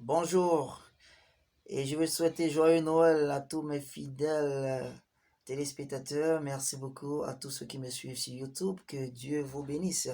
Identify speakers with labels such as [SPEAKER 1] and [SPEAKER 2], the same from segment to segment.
[SPEAKER 1] Bonjour et je veux souhaiter joyeux Noël à tous mes fidèles téléspectateurs. Merci beaucoup à tous ceux qui me suivent sur YouTube. Que Dieu vous bénisse.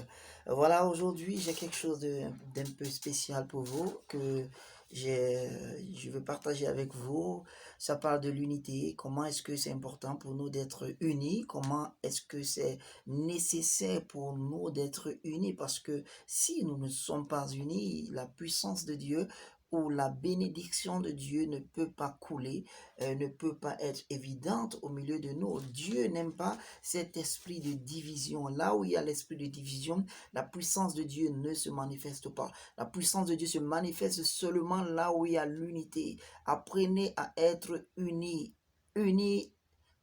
[SPEAKER 1] Voilà, aujourd'hui, j'ai quelque chose d'un peu spécial pour vous que je veux partager avec vous. Ça parle de l'unité. Comment est-ce que c'est important pour nous d'être unis? Comment est-ce que c'est nécessaire pour nous d'être unis? Parce que si nous ne sommes pas unis, la puissance de Dieu où la bénédiction de Dieu ne peut pas couler, ne peut pas être évidente au milieu de nous. Dieu n'aime pas cet esprit de division. Là où il y a l'esprit de division, la puissance de Dieu ne se manifeste pas. La puissance de Dieu se manifeste seulement là où il y a l'unité. Apprenez à être unis. Unis,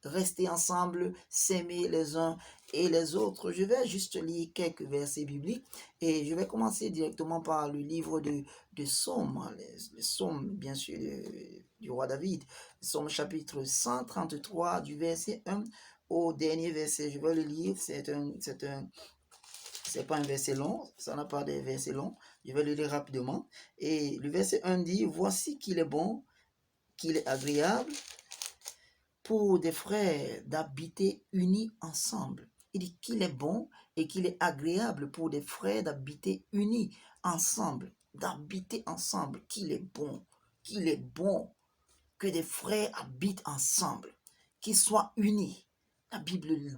[SPEAKER 1] rester ensemble, s'aimer les uns et les autres. Je vais juste lire quelques versets bibliques et je vais commencer directement par le livre de Psaumes, les Psaumes bien sûr du roi David. Psaume chapitre 133 du verset 1 au dernier verset. Je vais le lire, c'est pas un verset long, ça n'a pas de verset long. Je vais le lire rapidement. Et le verset 1 dit, voici qu'il est bon, qu'il est agréable pour des frères d'habiter unis ensemble. Il dit qu'il est bon et qu'il est agréable pour des frères d'habiter unis ensemble. D'habiter ensemble, qu'il est bon que des frères habitent ensemble, qu'ils soient unis. La Bible le dit,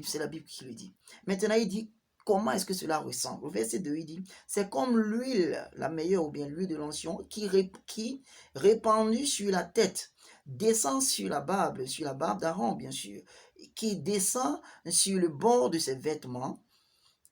[SPEAKER 1] c'est la Bible qui le dit. Maintenant, il dit, comment est-ce que cela ressemble? Au verset 2, il dit, c'est comme l'huile, la meilleure ou bien l'huile de l'onction, qui répandue sur la tête, descend sur la barbe d'Aaron, bien sûr, qui descend sur le bord de ses vêtements.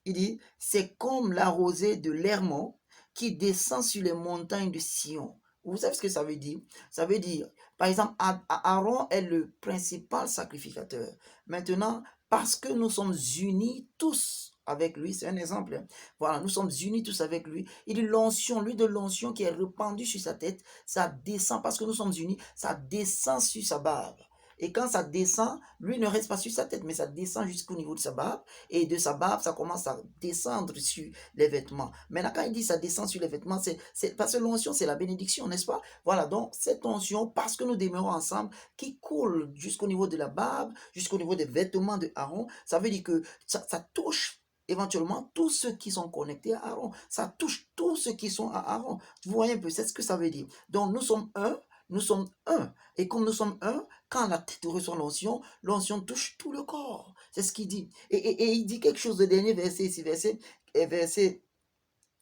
[SPEAKER 1] Il dit, c'est comme la rosée de l'Hermon qui descend sur les montagnes de Sion. Vous savez ce que ça veut dire? Ça veut dire, par exemple, Aaron est le principal sacrificateur. Maintenant, parce que nous sommes unis tous avec lui, c'est un exemple. Voilà, nous sommes unis tous avec lui. Il dit l'onction, l'huile de l'onction qui est répandue sur sa tête, ça descend, parce que nous sommes unis, ça descend sur sa barbe. Et quand ça descend, lui ne reste pas sur sa tête, mais ça descend jusqu'au niveau de sa barbe. Et de sa barbe, ça commence à descendre sur les vêtements. Maintenant, quand il dit ça descend sur les vêtements, c'est parce que l'onction, c'est la bénédiction, n'est-ce pas? Voilà, donc cette onction, parce que nous demeurons ensemble, qui coule jusqu'au niveau de la barbe, jusqu'au niveau des vêtements de Aaron, ça veut dire que ça touche éventuellement tous ceux qui sont connectés à Aaron. Ça touche tous ceux qui sont à Aaron. Vous voyez un peu, c'est ce que ça veut dire. Donc, nous sommes un. Nous sommes un. Et comme nous sommes un, quand la tête reçoit l'onction touche tout le corps. C'est ce qu'il dit. Et il dit quelque chose de dernier verset ici, verset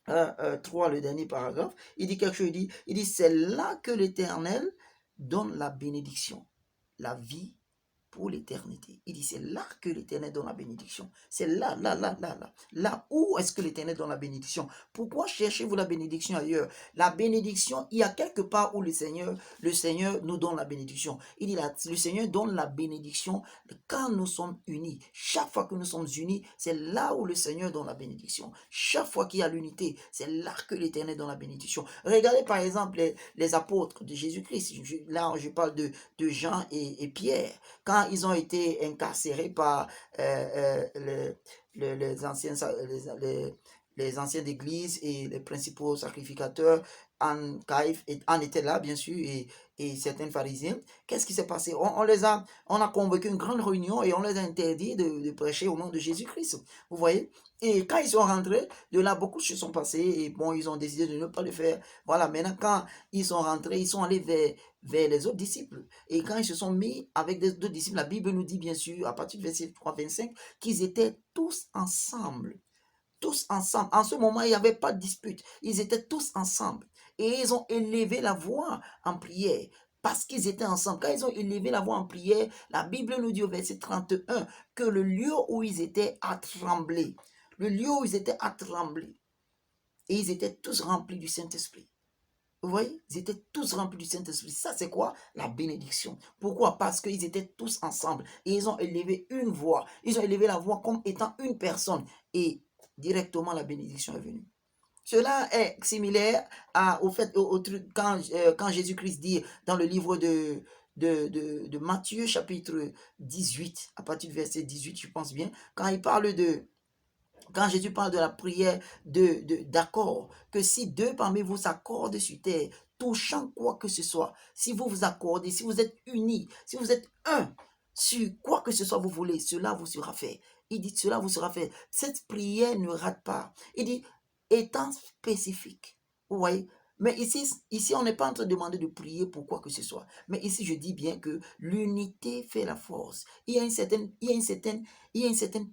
[SPEAKER 1] 3, le dernier paragraphe. Il dit quelque chose, il dit c'est là que l'Éternel donne la bénédiction, la vie pour l'éternité. Il dit, c'est là que l'Éternel donne la bénédiction. C'est là, là, là, là, là. Là où est-ce que l'Éternel donne la bénédiction? Pourquoi cherchez-vous la bénédiction ailleurs? La bénédiction, il y a quelque part où le Seigneur nous donne la bénédiction. Il dit, le Seigneur donne la bénédiction quand nous sommes unis. Chaque fois que nous sommes unis, c'est là où le Seigneur donne la bénédiction. Chaque fois qu'il y a l'unité, c'est là que l'Éternel donne la bénédiction. Regardez par exemple les apôtres de Jésus-Christ. Là, je parle de Jean et Pierre. Quand ils ont été incarcérés par les anciens les anciens d'église et les principaux sacrificateurs, Caïphe en était là, bien sûr, et certains pharisiens. Qu'est-ce qui s'est passé? On a convoqué une grande réunion et on les a interdit de prêcher au nom de Jésus-Christ. Vous voyez? Et quand ils sont rentrés, de là, beaucoup de choses sont passées et bon, ils ont décidé de ne pas le faire. Voilà, maintenant, quand ils sont rentrés, ils sont allés vers les autres disciples. Et quand ils se sont mis avec d'autres disciples, la Bible nous dit bien sûr, à partir du verset 3-25, qu'ils étaient tous ensemble. Tous ensemble. En ce moment, il n'y avait pas de dispute. Ils étaient tous ensemble. Et ils ont élevé la voix en prière. Parce qu'ils étaient ensemble. Quand ils ont élevé la voix en prière, la Bible nous dit au verset 31 que le lieu où ils étaient a tremblé. Le lieu où ils étaient a tremblé. Et ils étaient tous remplis du Saint-Esprit. Vous voyez, ils étaient tous remplis du Saint-Esprit. Ça, c'est quoi? La bénédiction. Pourquoi? Parce qu'ils étaient tous ensemble. Et ils ont élevé une voix. Ils ont élevé la voix comme étant une personne. Et directement, la bénédiction est venue. Cela est similaire au fait, au truc, quand Jésus-Christ dit dans le livre de Matthieu, chapitre 18, à partir du verset 18, je pense bien, quand il parle Quand Jésus parle de la prière d'accord, que si deux parmi vous s'accordent sur terre, touchant quoi que ce soit, si vous vous accordez, si vous êtes unis, si vous êtes un, sur quoi que ce soit vous voulez, cela vous sera fait. Il dit, cela vous sera fait. Cette prière ne rate pas. Il dit, étant spécifique. Vous voyez? Mais ici, on n'est pas en train de demander de prier pour quoi que ce soit. Mais ici, je dis bien que l'unité fait la force. Il y a une certaine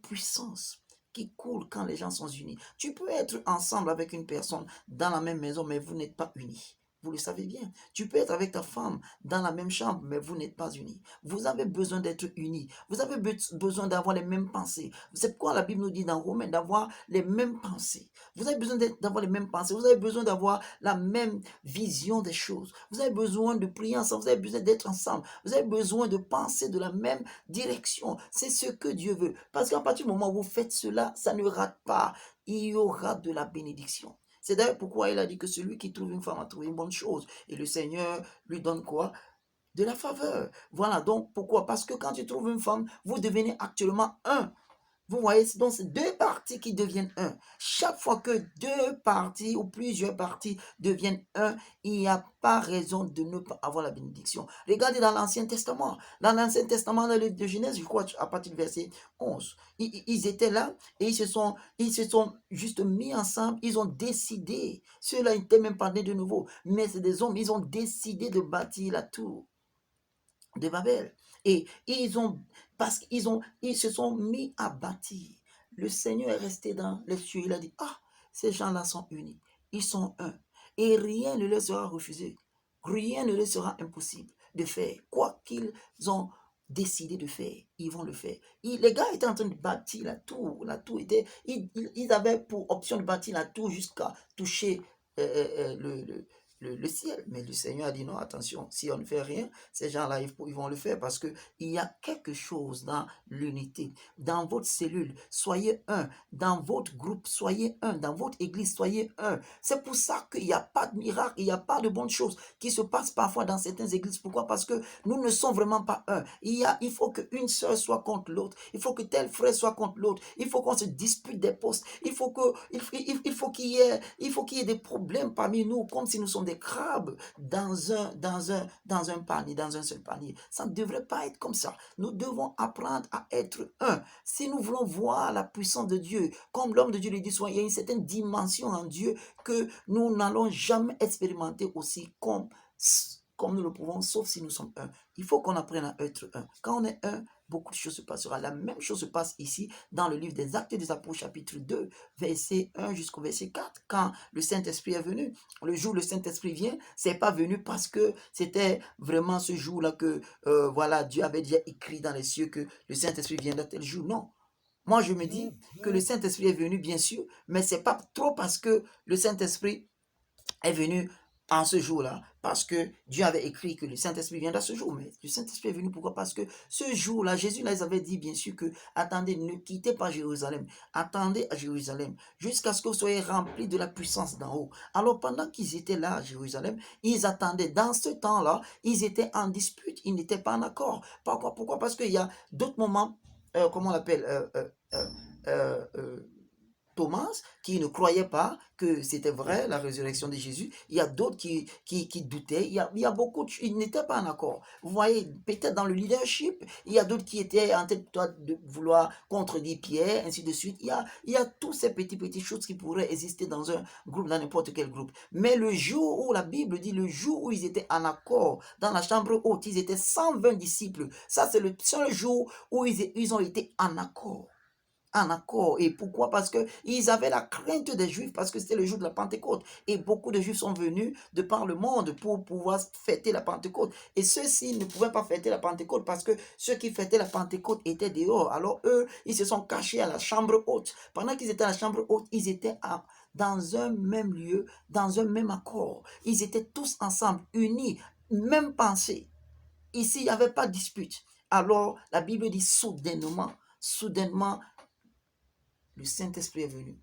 [SPEAKER 1] puissance qui coule quand les gens sont unis. Tu peux être ensemble avec une personne dans la même maison, mais vous n'êtes pas unis. Vous le savez bien. Tu peux être avec ta femme dans la même chambre, mais vous n'êtes pas unis. Vous avez besoin d'être unis. Vous avez besoin d'avoir les mêmes pensées. C'est pourquoi la Bible nous dit dans Romains d'avoir les mêmes pensées. Vous avez besoin d'avoir les mêmes pensées. Vous avez besoin d'avoir la même vision des choses. Vous avez besoin de prier ensemble. Vous avez besoin d'être ensemble. Vous avez besoin de penser de la même direction. C'est ce que Dieu veut. Parce qu'à partir du moment où vous faites cela, ça ne rate pas. Il y aura de la bénédiction. C'est d'ailleurs pourquoi il a dit que celui qui trouve une femme a trouvé une bonne chose. Et le Seigneur lui donne quoi? De la faveur. Voilà, donc pourquoi? Parce que quand tu trouves une femme, vous devenez actuellement un. Vous voyez, donc c'est deux parties qui deviennent un. Chaque fois que deux parties ou plusieurs parties deviennent un, il n'y a pas raison de ne pas avoir la bénédiction. Regardez dans l'Ancien Testament. Dans l'Ancien Testament, dans le livre de Genèse, je crois, à partir du verset 11, ils étaient là et ils se sont juste mis ensemble. Ils ont décidé. Ceux-là n'étaient même pas nés de nouveau. Mais c'est des hommes, ils ont décidé de bâtir la tour de Babel. Et ils se sont mis à bâtir. Le Seigneur est resté dans les cieux. Il a dit, ah, ces gens-là sont unis. Ils sont un. Et rien ne leur sera refusé. Rien ne leur sera impossible de faire. Quoi qu'ils ont décidé de faire, ils vont le faire. Les gars étaient en train de bâtir la tour. La tour était, ils avaient pour option de bâtir la tour jusqu'à toucher le ciel. Mais le Seigneur a dit non, attention, si on ne fait rien, ces gens-là, ils vont le faire parce qu'il y a quelque chose dans l'unité. Dans votre cellule, soyez un. Dans votre groupe, soyez un. Dans votre église, soyez un. C'est pour ça qu'il n'y a pas de miracle, il n'y a pas de bonnes choses qui se passent parfois dans certaines églises. Pourquoi? Parce que nous ne sommes vraiment pas un. Il faut qu'une sœur soit contre l'autre. Il faut que tel frère soit contre l'autre. Il faut qu'on se dispute des postes. Il faut qu'il y ait des problèmes parmi nous, comme si nous sommes des crabes dans un panier, dans un seul panier. Ça ne devrait pas être comme ça. Nous devons apprendre à être un. Si nous voulons voir la puissance de Dieu, comme l'homme de Dieu le dit souvent, il y a une certaine dimension en Dieu que nous n'allons jamais expérimenter aussi comme nous le pouvons, sauf si nous sommes un. Il faut qu'on apprenne à être un. Quand on est un, beaucoup de choses se passeront. La même chose se passe ici dans le livre des Actes des Apôtres, chapitre 2, verset 1 jusqu'au verset 4. Quand le Saint-Esprit est venu, le jour où le Saint-Esprit vient, c'est pas venu parce que c'était vraiment ce jour-là que voilà, Dieu avait déjà écrit dans les cieux que le Saint-Esprit viendra tel jour. Non. Moi, je me dis que le Saint-Esprit est venu, bien sûr, mais c'est pas trop parce que le Saint-Esprit est venu en ce jour-là, parce que Dieu avait écrit que le Saint-Esprit viendra ce jour. Mais le Saint-Esprit est venu pourquoi? Parce que ce jour-là, Jésus les avait dit bien sûr que, attendez, ne quittez pas Jérusalem, attendez à Jérusalem, jusqu'à ce que vous soyez remplis de la puissance d'en haut. Alors pendant qu'ils étaient là à Jérusalem, ils attendaient. Dans ce temps-là, ils étaient en dispute, ils n'étaient pas en accord. Pourquoi? Parce qu'il y a d'autres moments, comment on l'appelle, Thomas, qui ne croyait pas que c'était vrai, la résurrection de Jésus. Il y a d'autres qui doutaient. Il y a beaucoup, ils n'étaient pas en accord. Vous voyez, peut-être dans le leadership, il y a d'autres qui étaient en tête de vouloir contredire Pierre, ainsi de suite. Il y a tous ces petites choses qui pourraient exister dans un groupe, dans n'importe quel groupe. Mais le jour où la Bible dit, le jour où ils étaient en accord, dans la chambre haute, ils étaient 120 disciples. Ça, c'est le seul jour où ils ont été en accord. En accord. Et pourquoi? Parce qu'ils avaient la crainte des Juifs, parce que c'était le jour de la Pentecôte. Et beaucoup de Juifs sont venus de par le monde pour pouvoir fêter la Pentecôte. Et ceux-ci ne pouvaient pas fêter la Pentecôte parce que ceux qui fêtaient la Pentecôte étaient dehors. Alors eux, ils se sont cachés à la chambre haute. Pendant qu'ils étaient à la chambre haute, ils étaient dans un même lieu, dans un même accord. Ils étaient tous ensemble, unis, même pensée. Ici, il n'y avait pas de dispute. Alors, la Bible dit soudainement, le Saint-Esprit est venu.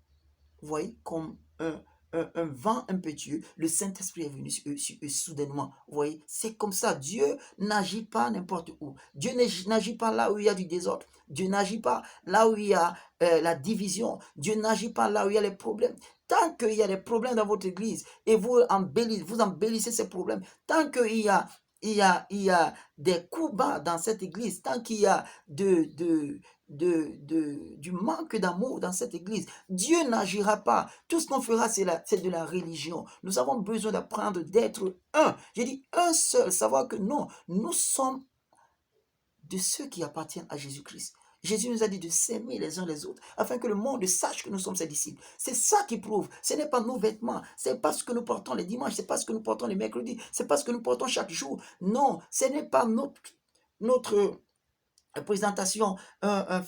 [SPEAKER 1] Vous voyez, comme un un vent impétueux, le Saint-Esprit est venu sur eux soudainement. Vous voyez, c'est comme ça. Dieu n'agit pas n'importe où. Dieu n'agit pas là où il y a du désordre. Dieu n'agit pas là où il y a la division. Dieu n'agit pas là où il y a les problèmes. Tant qu'il y a des problèmes dans votre église et vous embellissez ces problèmes, tant qu'il y a des coups bas dans cette église, tant qu'il y a du manque d'amour dans cette église, Dieu n'agira pas. Tout ce qu'on fera, c'est de la religion. Nous avons besoin d'apprendre d'être un. J'ai dit un seul, savoir que non, nous sommes de ceux qui appartiennent à Jésus-Christ. Jésus nous a dit de s'aimer les uns les autres, afin que le monde sache que nous sommes ses disciples. C'est ça qui prouve. Ce n'est pas nos vêtements, c'est pas ce que nous portons les dimanches, c'est pas ce que nous portons les mercredis, c'est pas ce que nous portons chaque jour. Non, ce n'est pas notre présentation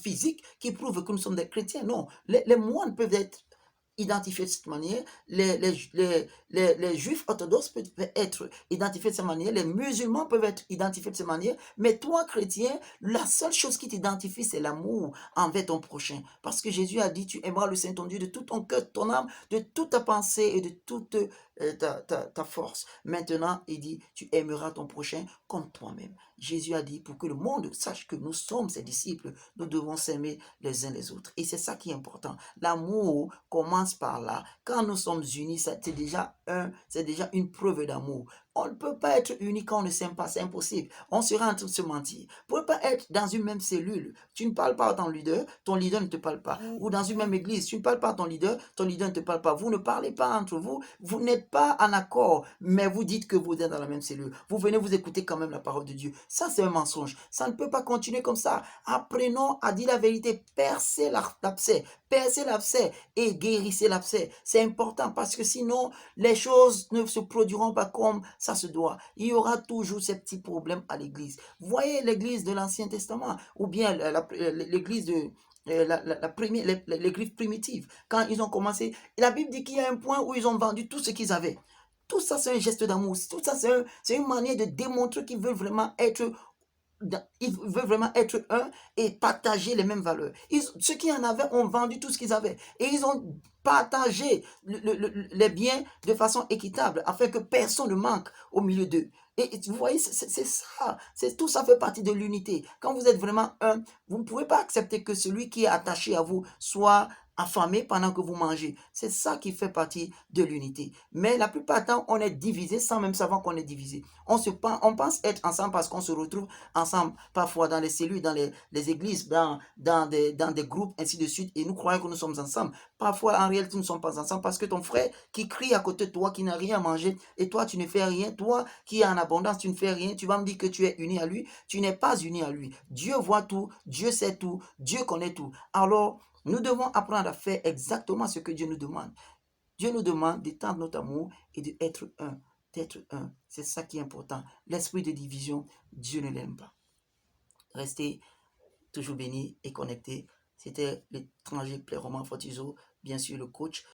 [SPEAKER 1] physique qui prouve que nous sommes des chrétiens. Non, les moines peuvent être identifiés de cette manière, les juifs orthodoxes peuvent être identifiés de cette manière, les musulmans peuvent être identifiés de cette manière, mais toi, chrétien, la seule chose qui t'identifie, c'est l'amour envers ton prochain. Parce que Jésus a dit, tu aimeras le Saint ton Dieu de tout ton cœur, de ton âme, de toute ta pensée et de toute ta force. Maintenant, il dit, tu aimeras ton prochain comme toi-même. Jésus a dit, pour que le monde sache que nous sommes ses disciples, nous devons s'aimer les uns les autres. Et c'est ça qui est important. L'amour commence par là. Quand nous sommes unis, c'est déjà une preuve d'amour. On ne peut pas être unis quand on ne s'aime pas, c'est impossible. On sera en train de se mentir. Vous ne pouvez pas être dans une même cellule. Tu ne parles pas à ton leader ne te parle pas. Ou dans une même église, tu ne parles pas à ton leader ne te parle pas. Vous ne parlez pas entre vous, vous n'êtes pas en accord, mais vous dites que vous êtes dans la même cellule. Vous venez vous écouter quand même la parole de Dieu. Ça, c'est un mensonge. Ça ne peut pas continuer comme ça. Apprenons à dire la vérité. Percez l'abcès et guérissez l'abcès. C'est important parce que sinon, les choses ne se produiront pas comme ça se doit. Il y aura toujours ces petits problèmes à l'église. Voyez l'église de l'Ancien Testament ou bien l'église de l'église primitive. Quand ils ont commencé, la Bible dit qu'il y a un point où ils ont vendu tout ce qu'ils avaient. Tout ça, c'est un geste d'amour. Tout ça, c'est une manière de démontrer qu'ils veulent vraiment être un et partager les mêmes valeurs. Ceux qui en avaient ont vendu tout ce qu'ils avaient et ils ont partagé les biens de façon équitable afin que personne ne manque au milieu d'eux. Et vous voyez, c'est ça, tout ça fait partie de l'unité. Quand vous êtes vraiment un, vous ne pouvez pas accepter que celui qui est attaché à vous soit affamé pendant que vous mangez. C'est ça qui fait partie de l'unité. Mais la plupart du temps, on est divisé sans même savoir qu'on est divisé. On pense être ensemble parce qu'on se retrouve ensemble, parfois dans les cellules, dans les églises, dans des groupes, ainsi de suite, et nous croyons que nous sommes ensemble. Parfois, en réalité, nous ne sommes pas ensemble parce que ton frère qui crie à côté de toi, qui n'a rien à manger, et toi, tu ne fais rien, toi qui es en abondance, tu ne fais rien, tu vas me dire que tu es uni à lui, tu n'es pas uni à lui. Dieu voit tout, Dieu sait tout, Dieu connaît tout. Alors, nous devons apprendre à faire exactement ce que Dieu nous demande. Dieu nous demande d'étendre notre amour et d'être un. D'être un. C'est ça qui est important. L'esprit de division, Dieu ne l'aime pas. Restez toujours bénis et connectés. C'était l'étranger Roman Fortizo, bien sûr le coach.